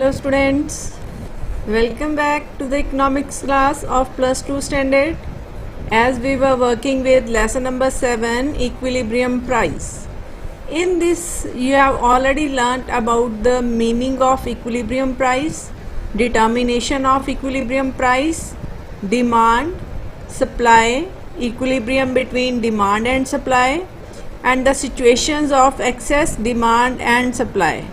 Hello students, welcome back to the economics class of plus 2 standard. As we were working with lesson number 7, equilibrium price. In this you have already learnt about the meaning of equilibrium price, determination of equilibrium price, demand, supply, equilibrium between demand and supply, and the situations of excess demand and supply,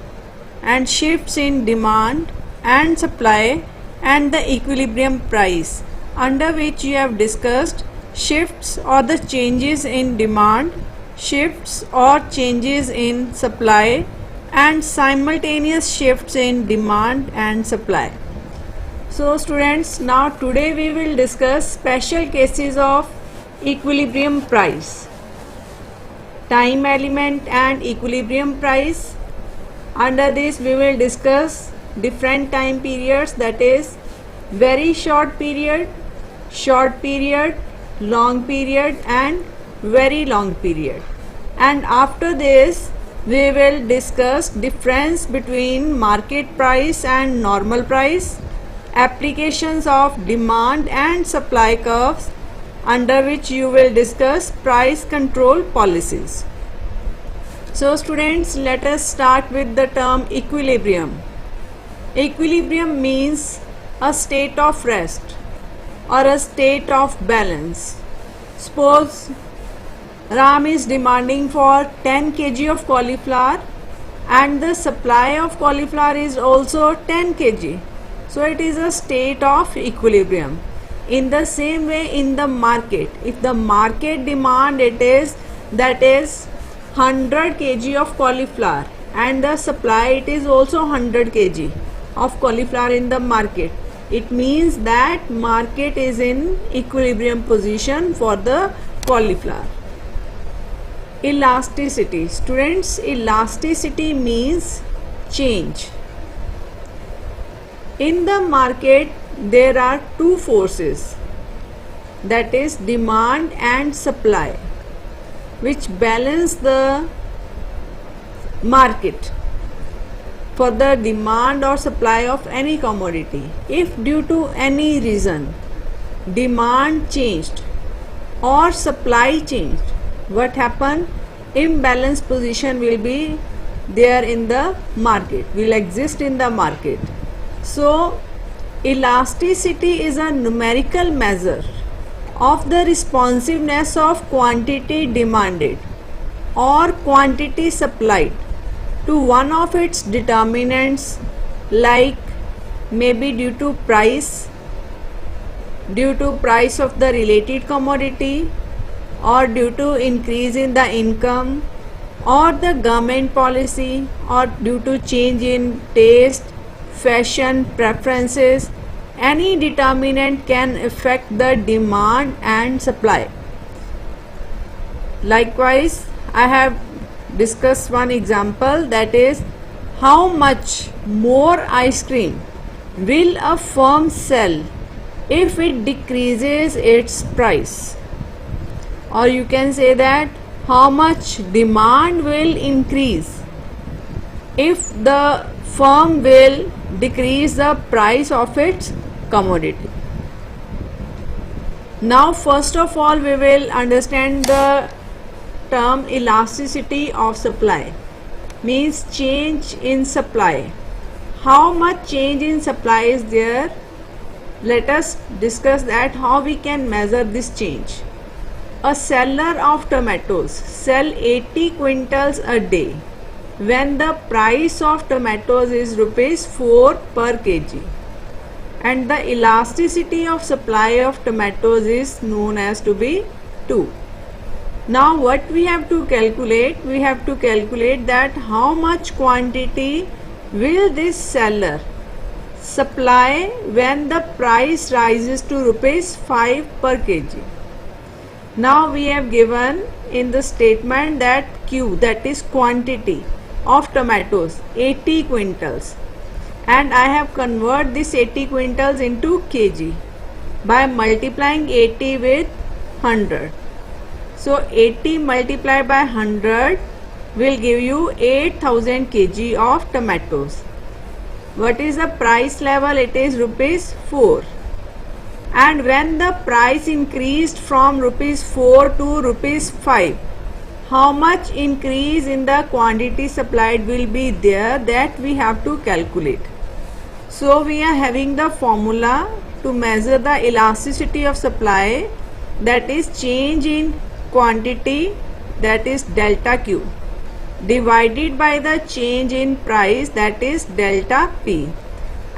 and shifts in demand and supply and the equilibrium price, under which you have discussed shifts or the changes in demand, shifts or changes in supply, and simultaneous shifts in demand and supply. So students, now today we will discuss special cases of equilibrium price, time element and equilibrium price. Under this we will discuss different time periods, that is very short period, long period and very long period. And after this we will discuss difference between market price and normal price, applications of demand and supply curves, under which you will discuss price control policies. So students, let us start with the term equilibrium. Equilibrium means a state of rest or a state of balance. Suppose Ram is demanding for 10 kg of cauliflower and the supply of cauliflower is also 10 kg. So it is a state of equilibrium. In the same way, in the market, if the market demand that is 100 kg of cauliflower and the supply it is also 100 kg of cauliflower in the market, it means that market is in equilibrium position for the cauliflower. Elasticity. Students, elasticity means change. In the market there are two forces, that is demand and supply, which balance the market for the demand or supply of any commodity. If due to any reason demand changed or supply changed, what happen? Imbalance position will be there in the market, will exist in the market. So elasticity is a numerical measure of the responsiveness of quantity demanded or quantity supplied to one of its determinants, like maybe due to price of the related commodity, or due to increase in the income, or the government policy, or due to change in taste, fashion, preferences. Any determinant can affect the demand and supply. Likewise, I have discussed one example, that is how much more ice cream will a firm sell if it decreases its price, or you can say that how much demand will increase if the firm will decrease the price of its commodity. Now first of all we will understand the term elasticity of supply. Means change in supply. How much change in supply is there? Let us discuss that, how we can measure this change. A seller of tomatoes sell 80 quintals a day when the price of tomatoes is rupees 4 per kg, and the elasticity of supply of tomatoes is known as to be 2. Now what we have to calculate? We have to calculate that how much quantity will this seller supply when the price rises to rupees 5 per kg. Now we have given in the statement that Q, that is quantity of tomatoes, 80 quintals, and I have converted this 80 quintals into kg by multiplying 80 with 100. So 80 multiplied by 100 will give you 8000 kg of tomatoes. What is the price level? It is rupees 4. And when the price increased from rupees 4 to rupees 5, how much increase in the quantity supplied will be there, that we have to calculate. So we are having the formula to measure the elasticity of supply, that is change in quantity, that is delta Q, divided by the change in price, that is delta P,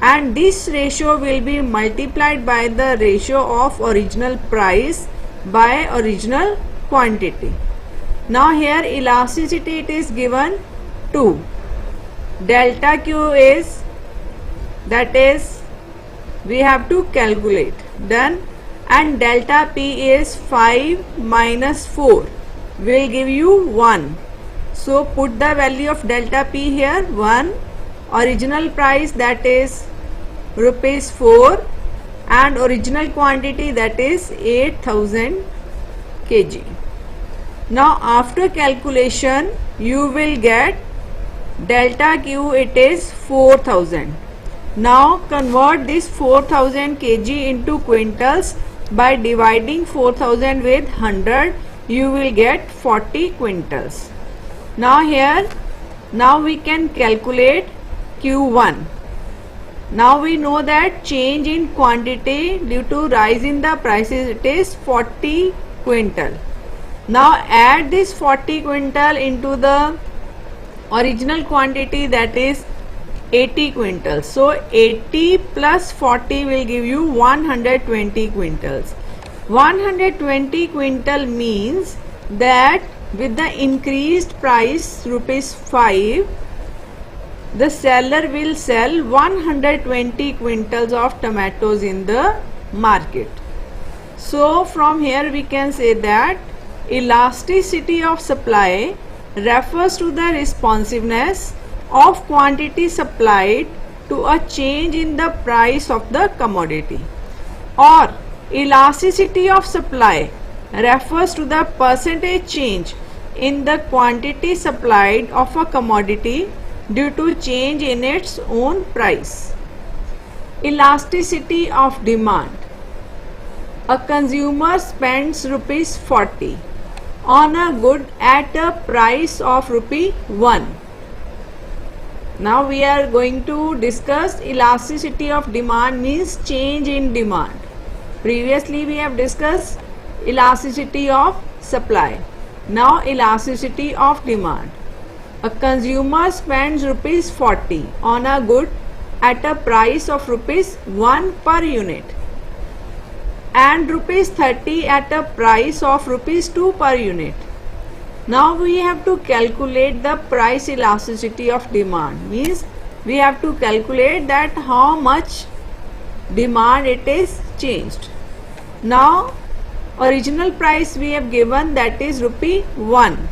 and this ratio will be multiplied by the ratio of original price by original quantity. Now here elasticity it is given 2, delta Q is, that is we have to calculate, done, and delta P is 5 minus 4 will give you 1. So put the value of delta P here, 1, original price, that is rupees 4, and original quantity, that is 8000 kg. Now after calculation you will get delta Q, it is 4000. Now convert this 4000 kg into quintals by dividing 4000 with 100, you will get 40 quintals. Now here, now we can calculate Q1. Now we know that change in quantity due to rise in the prices, it is 40 quintal. Now add this 40 quintal into the original quantity, that is 80 quintals. So 80 plus 40 will give you 120 quintals. 120 quintal means that with the increased price rupees 5, the seller will sell 120 quintals of tomatoes in the market. So from here we can say that elasticity of supply refers to the responsiveness of quantity supplied to a change in the price of the commodity, or elasticity of supply refers to the percentage change in the quantity supplied of a commodity due to change in its own price. Elasticity of demand. A consumer spends rupees 40 on a good at a price of rupee 1. Now we are going to discuss elasticity of demand, means change in demand. Previously we have discussed elasticity of supply. Now elasticity of demand. A consumer spends rupees 40 on a good at a price of rupees 1 per unit and rupees 30 at a price of rupees 2 per unit. Now we have to calculate the price elasticity of demand, means we have to calculate that how much demand it is changed. Now original price we have given, that is rupee 1,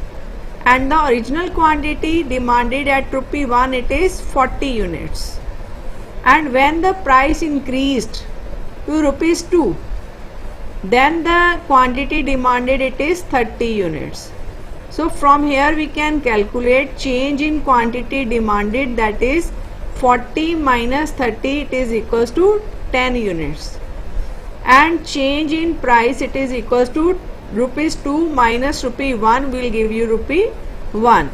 and the original quantity demanded at rupee 1, it is 40 units, and when the price increased to rupees 2, then the quantity demanded, it is 30 units. So from here we can calculate change in quantity demanded, that is 40 minus 30, it is equals to 10 units, and change in price, it is equals to rupees 2 minus rupee 1 will give you rupee 1.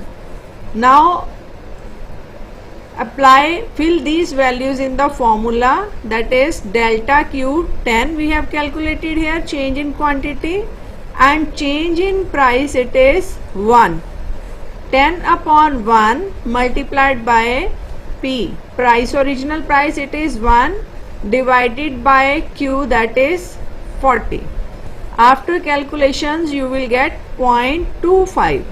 Now fill these values in the formula, that is delta Q 10 we have calculated here, change in quantity, and change in price, it is 1. 10 upon 1 multiplied by P, price, original price, it is 1, divided by Q, that is 40. After calculations you will get 0.25.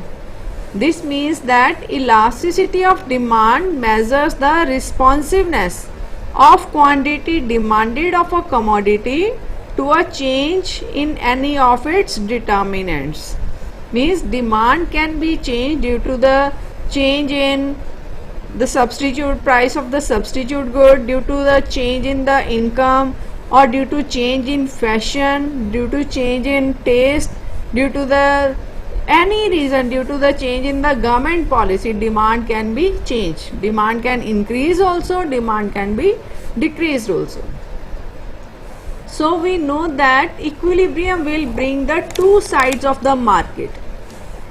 This means that elasticity of demand measures the responsiveness of quantity demanded of a commodity to a change in any of its determinants. Means demand can be changed due to the change in the substitute price of the substitute good, due to the change in the income, or due to change in fashion, due to change in taste, due to the any reason due to the change in the government policy, demand can be changed. Demand can increase also, demand can be decreased also. So we know that equilibrium will bring the two sides of the market,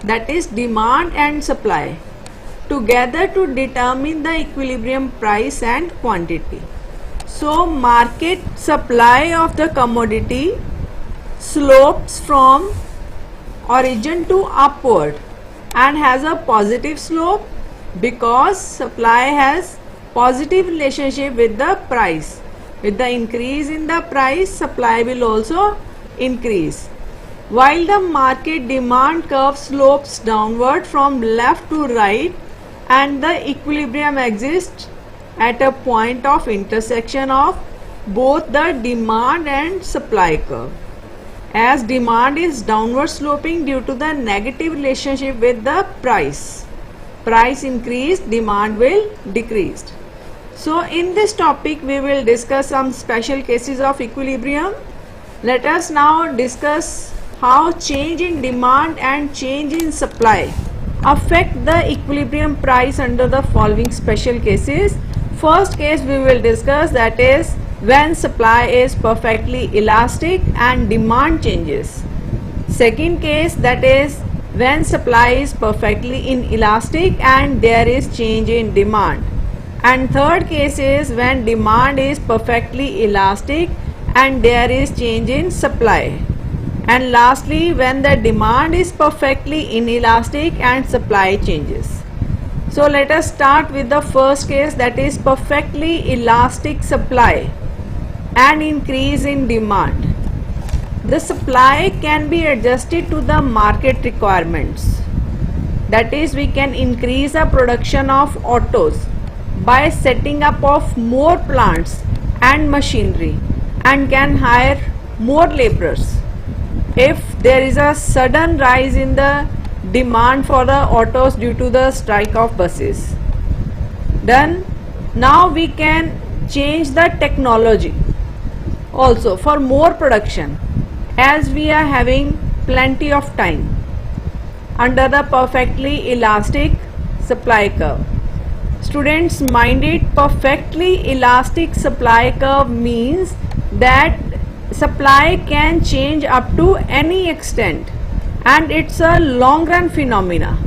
that is demand and supply, together to determine the equilibrium price and quantity. So market supply of the commodity slopes from origin to upward and has a positive slope because supply has positive relationship with the price. With the increase in the price, supply will also increase. While the market demand curve slopes downward from left to right and the equilibrium exists at a point of intersection of both the demand and supply curve. As demand is downward sloping due to the negative relationship with the price. Price increase, demand will decrease. So in this topic we will discuss some special cases of equilibrium. Let us now discuss how change in demand and change in supply affect the equilibrium price under the following special cases. First case we will discuss, that is when supply is perfectly elastic and demand changes. Second case, that is when supply is perfectly inelastic and there is change in demand. And third case is when demand is perfectly elastic and there is change in supply. And lastly, when the demand is perfectly inelastic and supply changes. So let us start with the first case, that is perfectly elastic supply and increase in demand. The supply can be adjusted to the market requirements. That is, we can increase the production of autos by setting up of more plants and machinery and can hire more laborers. If there is a sudden rise in the demand for the autos due to the strike of buses, then now we can change the technology also for more production, as we are having plenty of time under the perfectly elastic supply curve. Students, mind it, perfectly elastic supply curve means that supply can change up to any extent and it's a long run phenomena.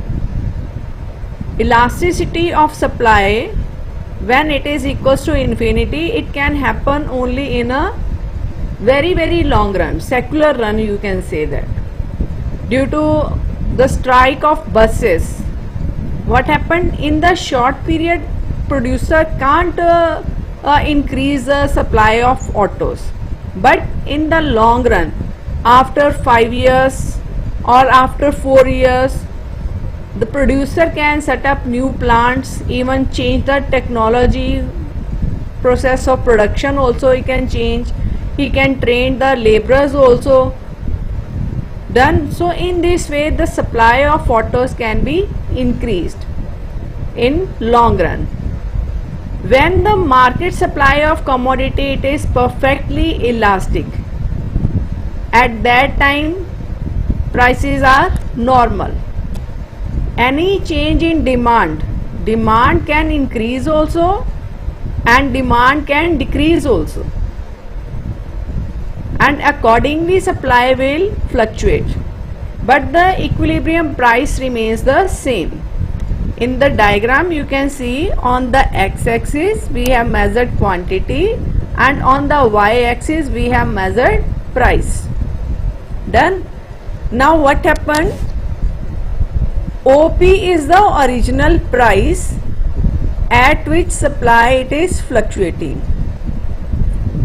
Elasticity of supply, when it is equals to infinity, it can happen only in a very long run, secular run you can say that. Due to the strike of buses, what happened in the short period, producer can't increase the supply of autos, but in the long run, after 5 years or after 4 years, the producer can set up new plants, even change the technology, process of production also he can change, he can train the laborers also done. So in this way the supply of autos can be increased in long run. When the market supply of commodity, it is perfectly elastic, at that time prices are normal. Any change in demand can increase also and demand can decrease also, and accordingly supply will fluctuate, but the equilibrium price remains the same. In the diagram you can see on the x-axis we have measured quantity and on the y-axis we have measured price. Done. Now what happened? OP is the original price at which supply it is fluctuating,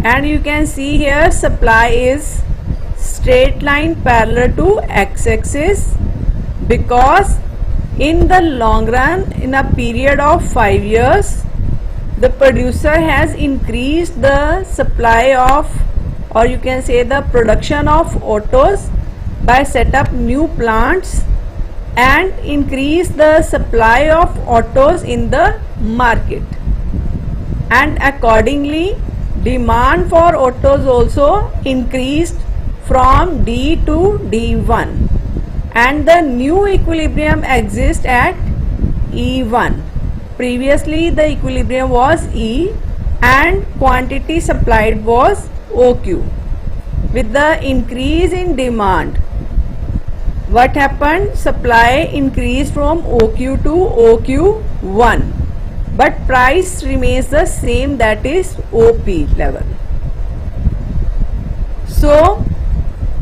and you can see here supply is straight line parallel to x-axis, because in the long run, in a period of 5 years, the producer has increased the supply of, or you can say the production of autos by set up new plants and increase the supply of autos in the market, and accordingly demand for autos also increased from D to D1. and the new equilibrium exists at E1. Previously the equilibrium was E and quantity supplied was OQ. With the increase in demand, what happened? Supply increased from OQ to OQ1, but price remains the same, that is OP level. So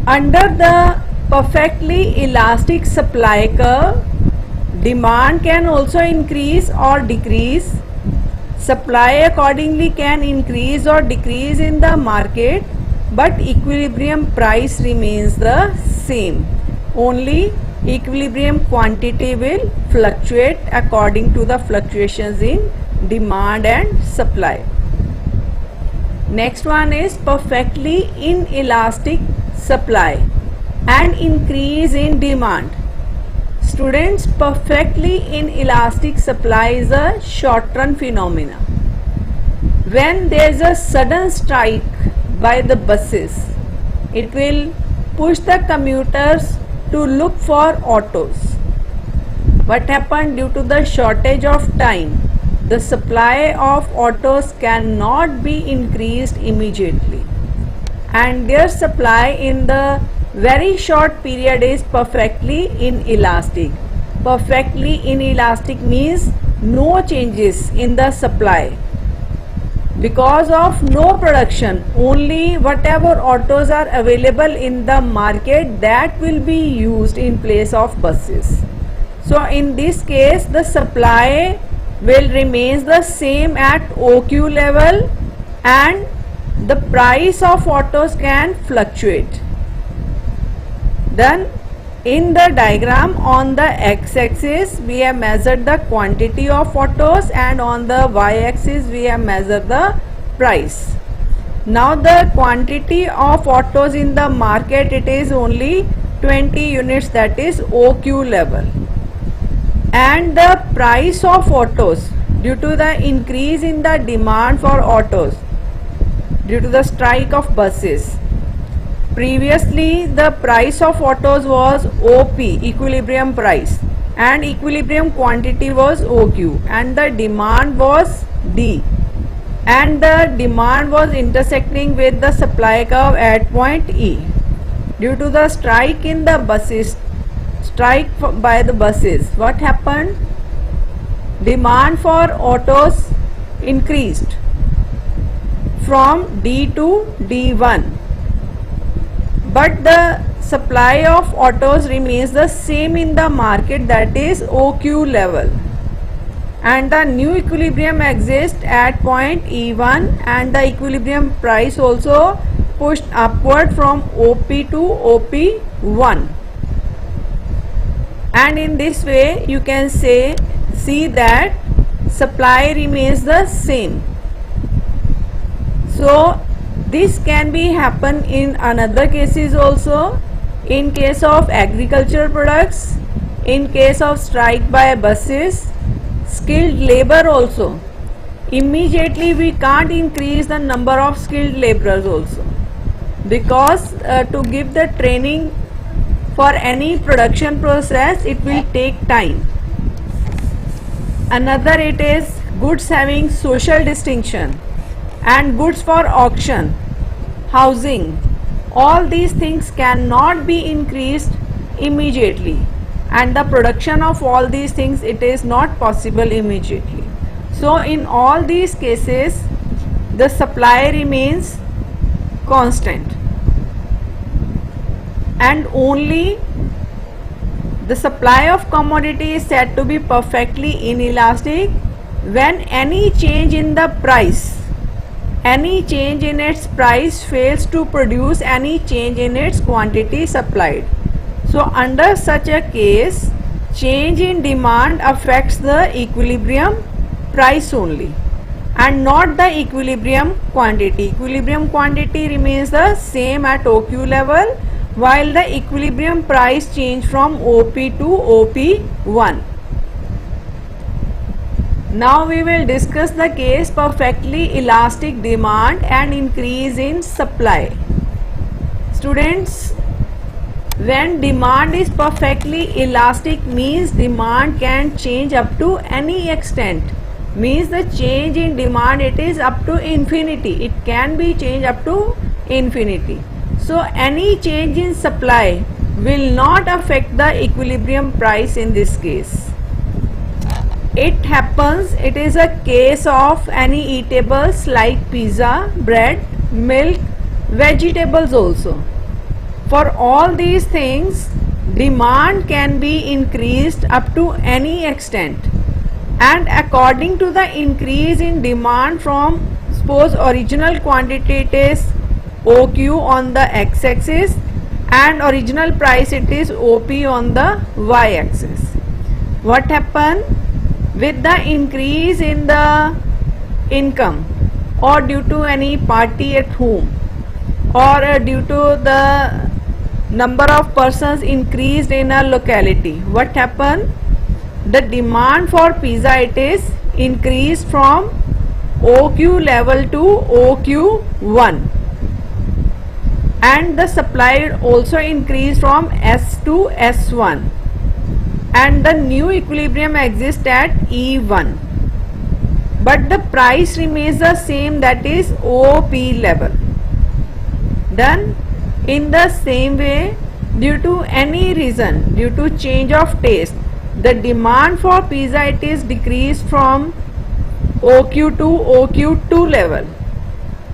under the perfectly elastic supply curve, demand can also increase or decrease. Supply accordingly can increase or decrease in the market, but equilibrium price remains the same. Only equilibrium quantity will fluctuate according to the fluctuations in demand and supply. Next one is perfectly inelastic supply and increase in demand. Students, perfectly inelastic supply is a short-run phenomena. When there is a sudden strike by the buses, it will push the commuters to look for autos. What happened? Due to the shortage of time, the supply of autos cannot be increased immediately, and their supply in the very short period is perfectly inelastic. Perfectly inelastic means no changes in the supply. Because of no production, only whatever autos are available in the market, that will be used in place of buses. So in this case, the supply will remain the same at OQ level and the price of autos can fluctuate. Then in the diagram, on the x-axis we have measured the quantity of autos and on the y-axis we have measured the price. Now the quantity of autos in the market, it is only 20 units, that is OQ level, and the price of autos, due to the increase in the demand for autos due to the strike of buses, previously the price of autos was OP, equilibrium price, and equilibrium quantity was OQ, and the demand was D, and the demand was intersecting with the supply curve at point E. Due to the strike in the buses, by the buses, what happened? Demand for autos increased from D to D1, but the supply of autos remains the same in the market, that is OQ level, and the new equilibrium exists at point E1, and the equilibrium price also pushed upward from OP to OP1, and in this way you can see that supply remains the same. So this can be happen in another cases also, in case of agricultural products, in case of strike by buses, skilled labor also. Immediately we can't increase the number of skilled laborers also, because to give the training for any production process, it will take time. Another, it is goods having social distinction and goods for auction, housing. All these things cannot be increased immediately, and the production of all these things, it is not possible immediately. So in all these cases, the supply remains constant, and only the supply of commodity is said to be perfectly inelastic when any change in the price, any change in its price fails to produce any change in its quantity supplied. So under such a case, change in demand affects the equilibrium price only and not the equilibrium quantity. Equilibrium quantity remains the same at OQ level, while the equilibrium price change from OP to OP1. Now we will discuss the case perfectly elastic demand and increase in supply. Students, When demand is perfectly elastic means demand can change up to any extent. Means the change in demand, it is up to infinity. It can be changed up to infinity. So any change in supply will not affect the equilibrium price in this case. It happens, it is a case of any eatables like pizza, bread, milk, vegetables also. For all these things, demand can be increased up to any extent, and according to the increase in demand from, suppose original quantity it is OQ on the x-axis and original price it is OP on the y-axis. What happen with the increase in the income, or due to any party at home, or due to the number of persons increased in a locality, what happen? The demand for pizza, it is increased from OQ level to OQ1, and the supply also increased from S to S1, and the new equilibrium exists at E1, but the price remains the same, that is OP level. Done. In the same way, due to any reason, due to change of taste, the demand for pizza, it is decreased from OQ to OQ2 level,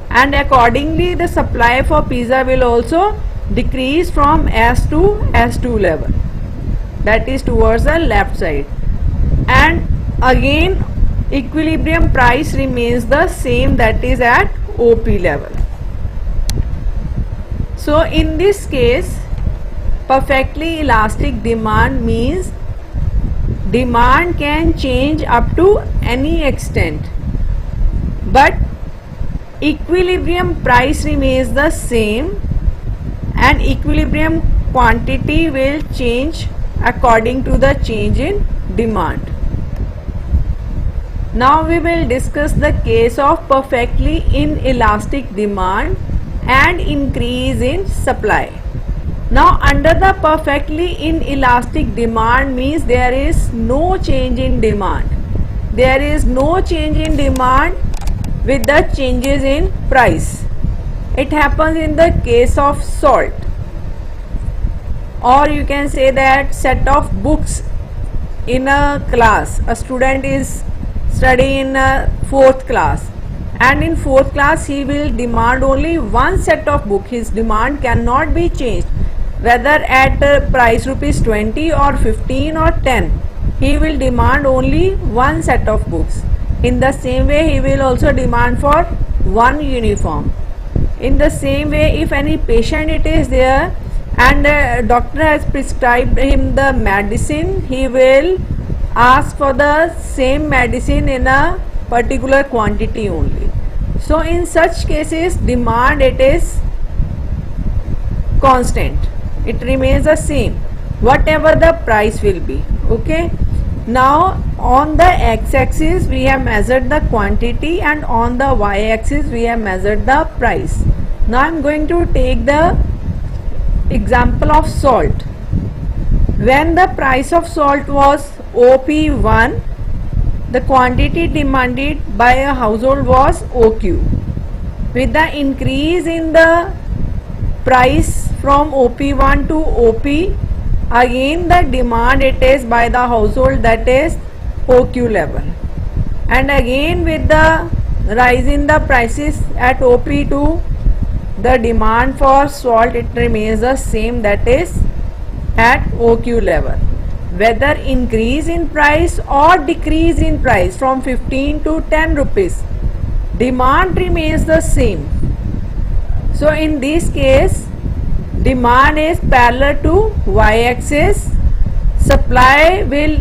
and accordingly the supply for pizza will also decrease from S to S2 level, that is towards the left side, and again equilibrium price remains the same, that is at OP level. So in this case, perfectly elastic demand means demand can change up to any extent, but equilibrium price remains the same, and equilibrium quantity will change according to the change in demand. Now we will discuss the case of perfectly inelastic demand and increase in supply. Now under the perfectly inelastic demand means there is no change in demand. There is no change in demand with the changes in price. It happens in the case of salt, or you can say that set of books in a class. A student is studying in a 4th class, and in 4th class he will demand only one set of book. His demand cannot be changed, whether at price rupees 20 or 15 or 10. He will demand only one set of books. In the same way, he will also demand for one uniform. In the same way, if any patient it is there and doctor has prescribed him the medicine, he will ask for the same medicine in a particular quantity only. So in such cases, demand, it is constant. It remains the same, whatever the price will be. Okay. Now on the x-axis we have measured the quantity, and on the y-axis we have measured the price. Now I am going to take the example of salt. When the price of salt was OP1, the quantity demanded by a household was OQ. With the increase in the price from OP1 to OP, again the demand it is by the household, that is OQ level, and again with the rise in the prices at OP2, the demand for salt, it remains the same, that is at OQ level. Whether increase in price or decrease in price from 15 to 10 rupees, demand remains the same. So in this case, demand is parallel to y-axis. Supply will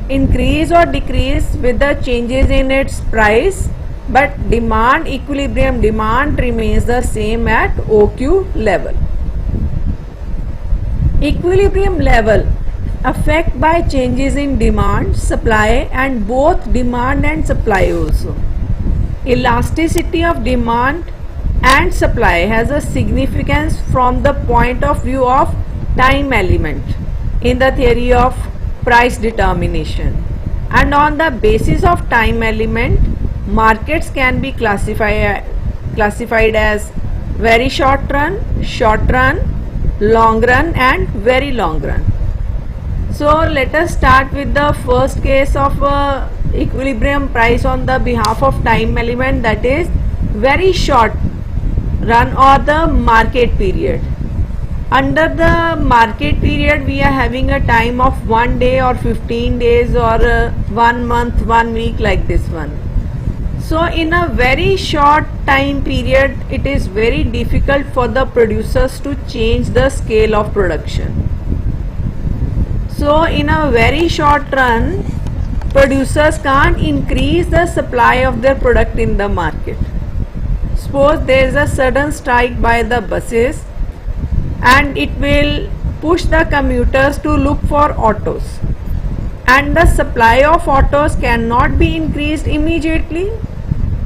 increase or decrease with the changes in its price, but demand, equilibrium demand, remains the same at OQ level. Equilibrium level affect by changes in demand, supply, and both demand and supply also. Elasticity of demand and supply has a significance from the point of view of time element in the theory of price determination, and on the basis of time element markets can be classified as very short run, long run and very long run. So let us start with the first case of equilibrium price on the behalf of time element, that is very short run or the market period. Under the market period we are having a time of 1 day or 15 days or 1 month, 1 week, like this one. So in a very short time period it is very difficult for the producers to change the scale of production. So in a very short run producers can't increase the supply of their product in the market. Suppose there is a sudden strike by the buses and it will push the commuters to look for autos, and the supply of autos cannot be increased immediately,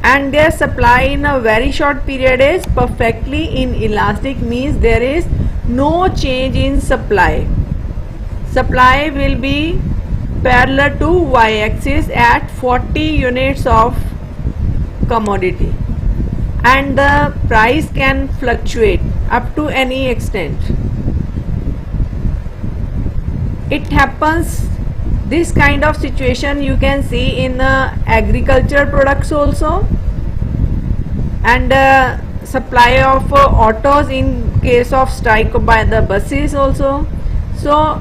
and their supply in a very short period is perfectly inelastic, means there is no change in supply. Supply will be parallel to y-axis at 40 units of commodity, and the price can fluctuate up to any extent. It happens, this kind of situation you can see in agriculture products also, and supply of autos in case of strike by the buses also. So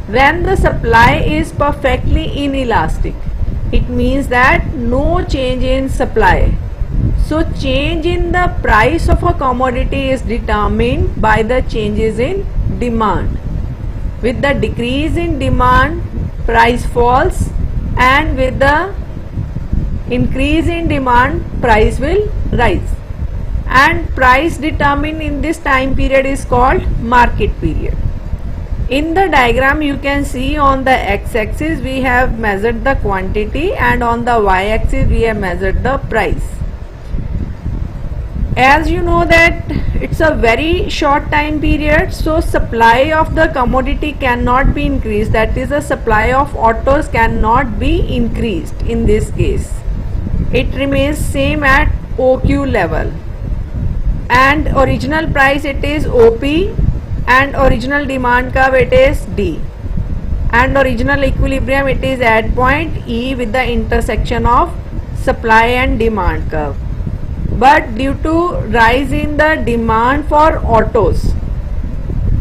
when the supply is perfectly inelastic, it means that no change in supply. So change in the price of a commodity is determined by the changes in demand. With the decrease in demand, price falls, and with the increase in demand, price will rise. And price determined in this time period is called market period. In the diagram you can see on the x-axis we have measured the quantity, and on the y-axis we have measured the price. As you know that it's a very short time period, so supply of the commodity cannot be increased, that is the supply of autos cannot be increased in this case. It remains same at OQ level, and original price it is OP, and original demand curve it is D, and original equilibrium it is at point E with the intersection of supply and demand curve. But due to rise in the demand for autos,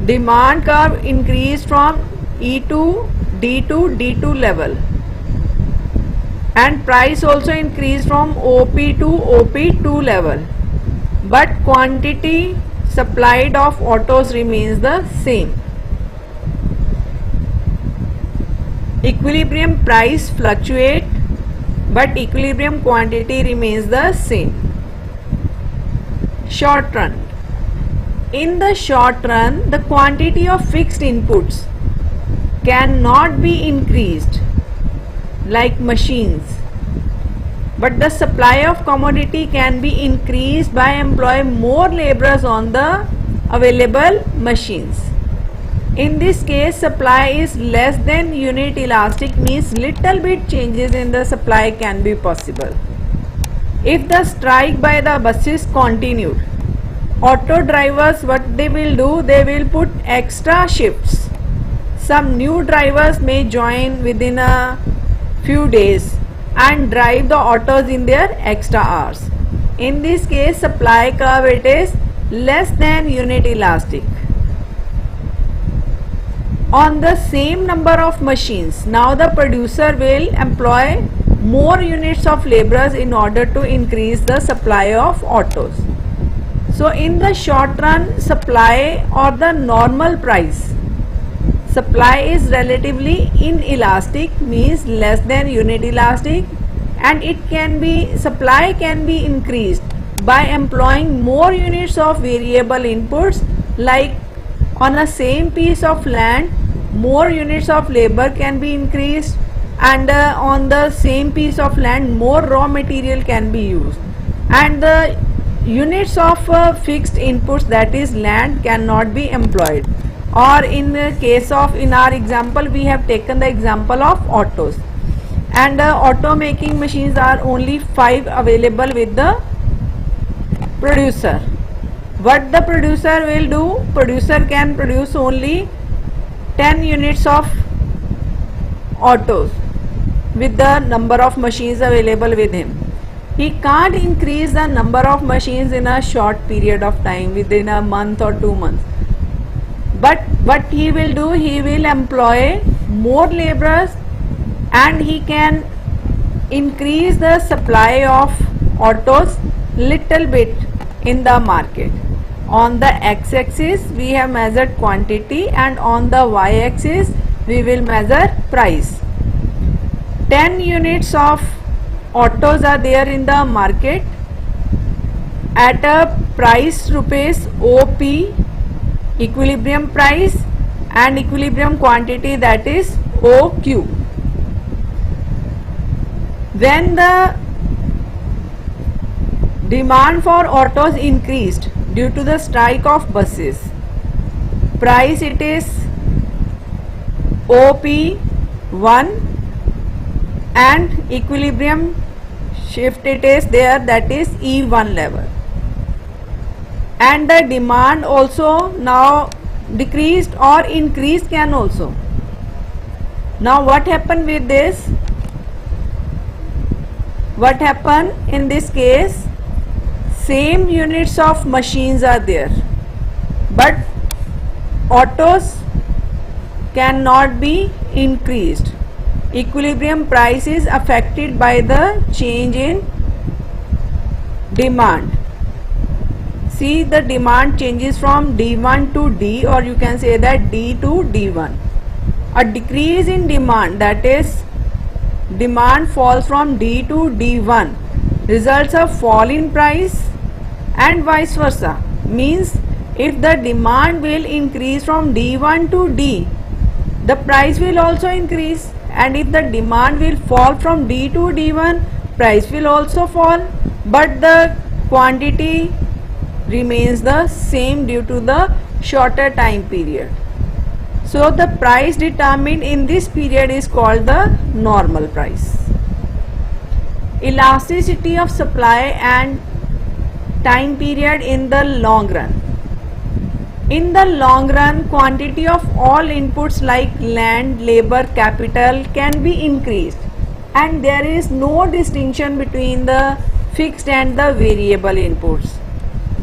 demand curve increased from E to D to D2 level, and price also increased from OP to OP2 level, but quantity supplied of autos remains the same. Equilibrium price fluctuate, but equilibrium quantity remains the same. Short run. In the short run, the quantity of fixed inputs cannot be increased like machines, but the supply of commodity can be increased by employing more laborers on the available machines. In this case, supply is less than unit elastic, means little bit changes in the supply can be possible. If the strike by the buses continued, auto drivers, what they will do, they will put extra shifts. Some new drivers may join within a few days and drive the autos in their extra hours. In this case, supply curve it is less than unit elastic. On the same number of machines, now the producer will employ more units of laborers in order to increase the supply of autos. So in the short run, supply or the normal price, supply is relatively inelastic, means less than unit elastic, and it can be, supply can be increased by employing more units of variable inputs, like on a same piece of land more units of labor can be increased, and on the same piece of land more raw material can be used, and the units of fixed inputs, that is land, cannot be employed. or in the case of, in our example we have taken the example of autos, and auto making machines are only 5 available with the producer. What the producer will do? Producer can produce only 10 units of autos with the number of machines available with him. He can't increase the number of machines in a short period of time, within a month or 2 months. But what he will do, he will employ more laborers, and he can increase the supply of autos little bit in the market. On the x-axis we have measured quantity, and on the y-axis we will measure price. 10 units of autos are there in the market at a price rupees OP, equilibrium price, and equilibrium quantity, that is OQ. When the demand for autos increased due to the strike of buses, price it is OP1, and equilibrium shift it is there, that is E1 level. And the demand also now decreased or increased can also. Now what happened with this? What happened in this case? Same units of machines are there, but autos cannot be increased. Equilibrium price is affected by the change in demand. See, the demand changes from D1 to D, or you can say that D to D1. A decrease in demand, that is demand falls from D to D1, results a fall in price, and vice versa. Means if the demand will increase from D1 to D, the price will also increase, and if the demand will fall from D to D1, price will also fall, but the quantity remains the same due to the shorter time period. So the price determined in this period is called the normal price. Elasticity of supply and time period in the long run. In the long run, quantity of all inputs like land, labor, capital can be increased, and there is no distinction between the fixed and the variable inputs.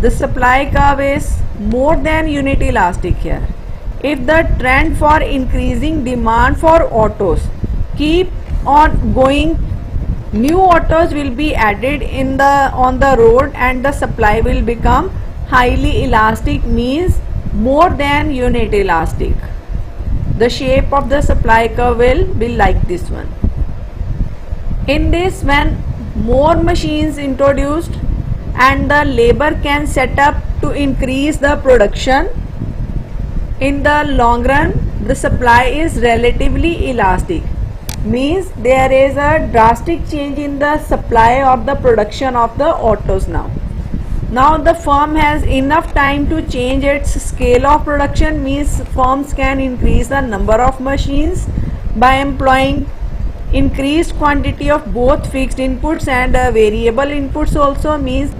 The supply curve is more than unit elastic here. If the trend for increasing demand for autos keep on going, new autos will be added on the road, and the supply will become highly elastic, means more than unit elastic. The shape of the supply curve will be like this one. In this, when more machines introduced and the labor can set up to increase the production, in the long run the supply is relatively elastic, means there is a drastic change in the supply of the production of the autos now. Now the firm has enough time to change its scale of production, means firms can increase the number of machines by employing increased quantity of both fixed inputs and variable inputs also, means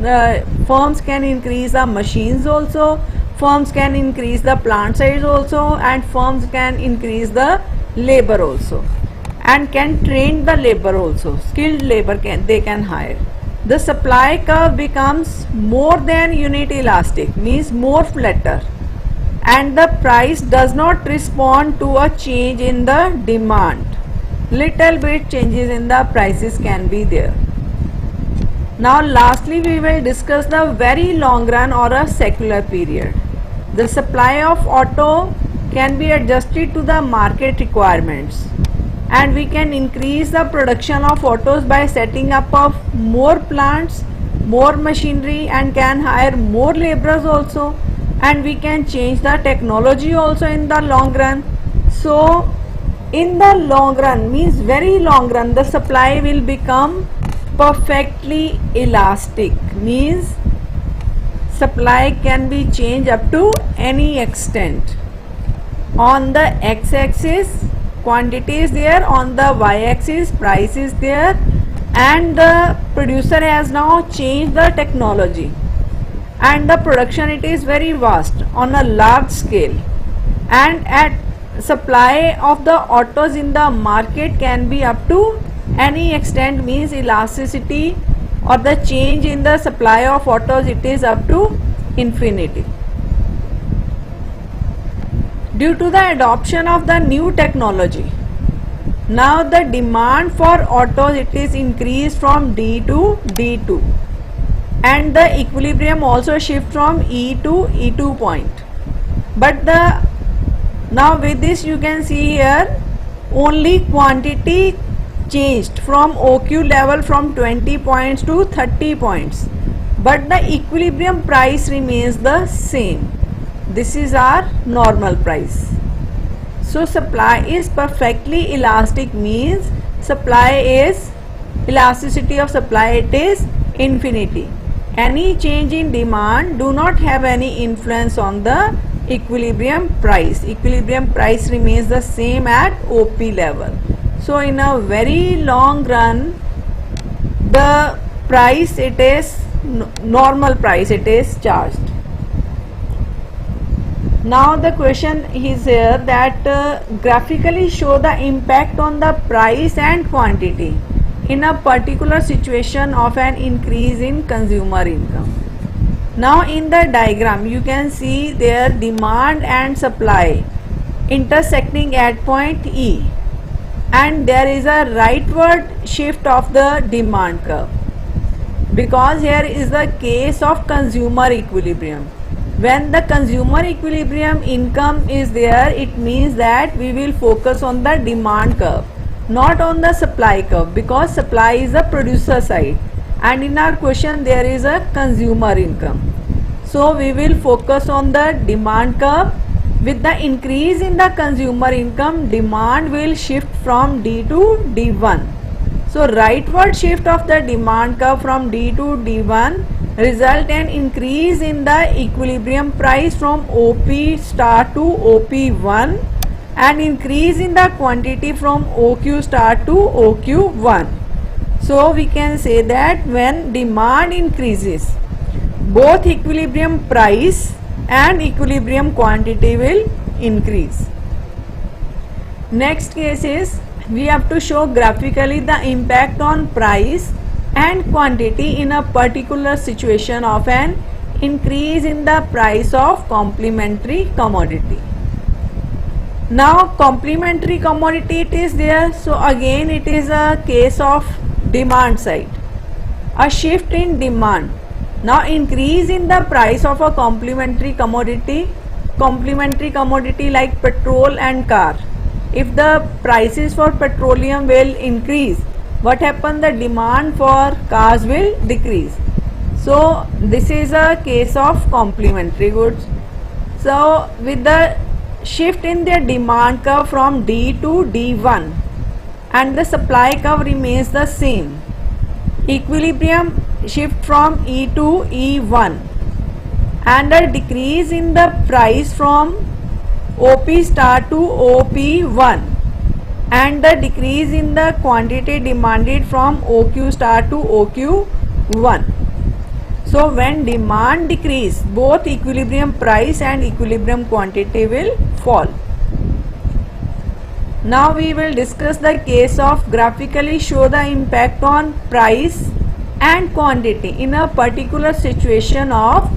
firms can increase the machines also, firms can increase the plant size also, and firms can increase the labor also, and can train the labor also, skilled labor they can hire. The supply curve becomes more than unit elastic, means more flatter, and the price does not respond to a change in the demand. Little bit changes in the prices can be there. Now lastly we will discuss the very long run or a secular period. The supply of auto can be adjusted to the market requirements, and we can increase the production of autos by setting up of more plants, more machinery, and can hire more laborers also, and we can change the technology also in the long run. So in the long run, means very long run, the supply will become perfectly elastic, means supply can be changed up to any extent. On the x-axis quantity is there, on the y-axis price is there, and the producer has now changed the technology, and the production it is very vast on a large scale, and at supply of the autos in the market can be up to any extent, means elasticity or the change in the supply of autos it is up to infinity. Due to the adoption of the new technology, now the demand for autos it is increased from D to D2, and the equilibrium also shift from E to E2 point. But now with this you can see here only quantity changed from OQ level from 20 points to 30 points, but the equilibrium price remains the same. This is our normal price. So supply is perfectly elastic, means supply is elasticity of supply it is infinity. Any change in demand do not have any influence on the equilibrium price. Equilibrium price remains the same at OP level. So in a very long run the price it is normal price it is charged. Now the question is here that graphically show the impact on the price and quantity in a particular situation of an increase in consumer income. Now in the diagram you can see there demand and supply intersecting at point E, and there is a rightward shift of the demand curve, because here is the case of consumer equilibrium. When the consumer equilibrium income is there, it means that we will focus on the demand curve, not on the supply curve, because supply is the producer side and in our question there is a consumer income. So we will focus on the demand curve. With the increase in the consumer income, demand will shift from D to D1. So rightward shift of the demand curve from D to D1 result in increase in the equilibrium price from OP star to OP1 and increase in the quantity from OQ star to OQ1. So we can say that when demand increases, both equilibrium price and equilibrium quantity will increase. Next case is we have to show graphically the impact on price and quantity in a particular situation of an increase in the price of complementary commodity. Now complementary commodity it is there, so again it is a case of demand side, a shift in demand. Now increase in the price of a complementary commodity like petrol and car. If the prices for petroleum will increase, what happen? The demand for cars will decrease. So this is a case of complementary goods. So with the shift in their demand curve from D to D1 and the supply curve remains the same, equilibrium shift from E to E1 and a decrease in the price from OP star to OP1 and the decrease in the quantity demanded from OQ star to OQ1. So when demand decrease, both equilibrium price and equilibrium quantity will fall. Now we will discuss the case of graphically show the impact on price and quantity in a particular situation of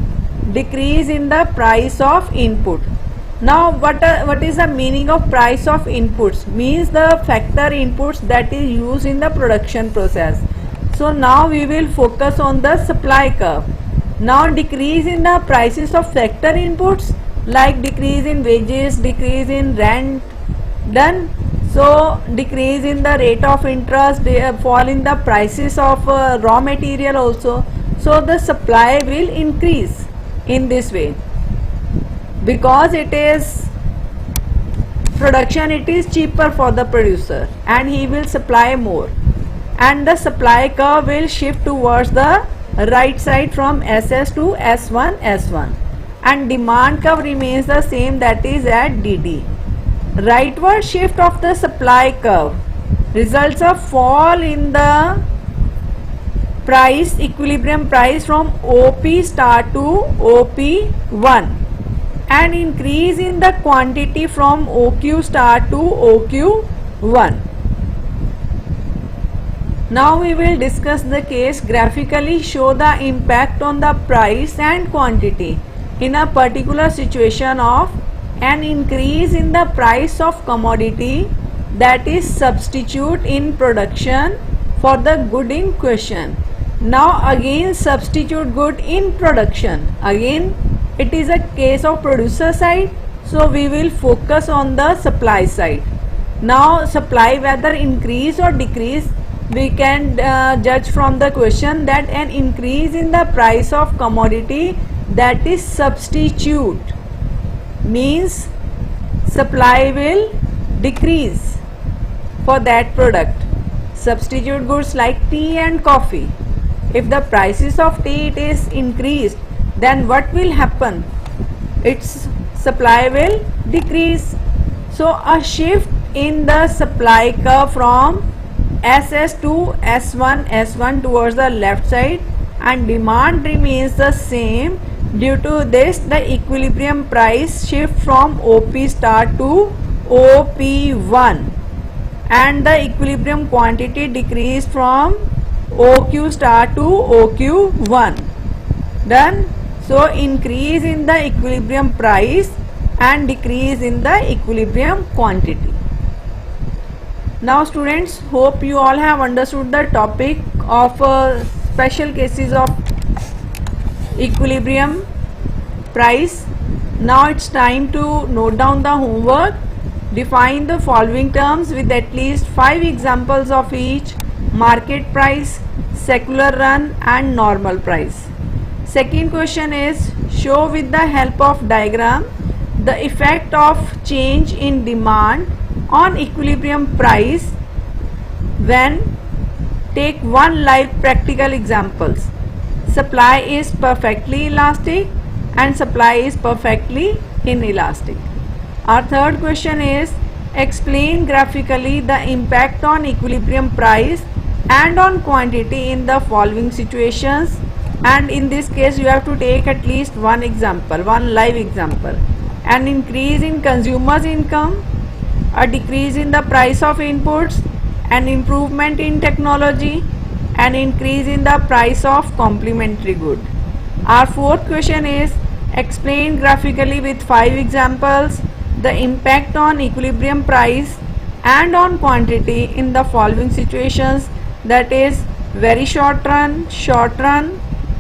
decrease in the price of input. Now what is the meaning of price of inputs? Means the factor inputs that is used in the production process. So now we will focus on the supply curve. Now decrease in the prices of factor inputs like decrease in wages, decrease in rent, done. So decrease in the rate of interest, fall in the prices of raw material also. So the supply will increase in this way, because it is production, it is cheaper for the producer and he will supply more, and the supply curve will shift towards the right side from SS to S1, and demand curve remains the same, that is at DD. rightward shift of the supply curve results a fall in the price, equilibrium price from OP star to OP1 and increase in the quantity from OQ star to OQ1. Now we will discuss the case, graphically show the impact on the price and quantity in a particular situation of an increase in the price of commodity, that is substitute in production for the good in question. Now again substitute good in production. Again it is a case of producer side, so we will focus on the supply side. Now supply whether increase or decrease, we can judge from the question that an increase in the price of commodity, that is substitute, means supply will decrease for that product. Substitute goods like tea and coffee, if the prices of tea it is increased, then what will happen? Its supply will decrease. So a shift in the supply curve from SS to S1 towards the left side, and demand remains the same. Due to this, the equilibrium price shift from OP star to OP1 and the equilibrium quantity decreased from OQ star to OQ1. Done. So increase in the equilibrium price and decrease in the equilibrium quantity. Now students, hope you all have understood the topic of special cases of equilibrium price. Now it's time to note down the homework. Define the following terms with at least 5 examples of each: market price, secular run and normal price. Second question is, show with the help of diagram the effect of change in demand on equilibrium price when take one live practical examples. Supply is perfectly elastic and supply is perfectly inelastic. Our third question is, explain graphically the impact on equilibrium price and on quantity in the following situations, and in this case you have to take at least one example, one live example. An increase in consumers' income, a decrease in the price of inputs, an improvement in technology, an increase in the price of complementary good. Our fourth question is, explain graphically with 5 examples the impact on equilibrium price and on quantity in the following situations, that is very short run,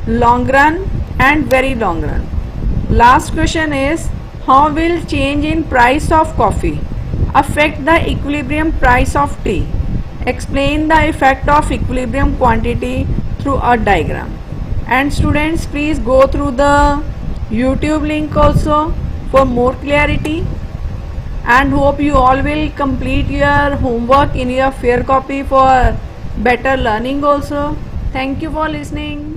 long run and very long run. Last question is, how will change in price of coffee affect the equilibrium price of tea? Explain the effect of equilibrium quantity through a diagram. And students, please go through the YouTube link also for more clarity, and hope you all will complete your homework in your fair copy for better learning also. Thank you for listening.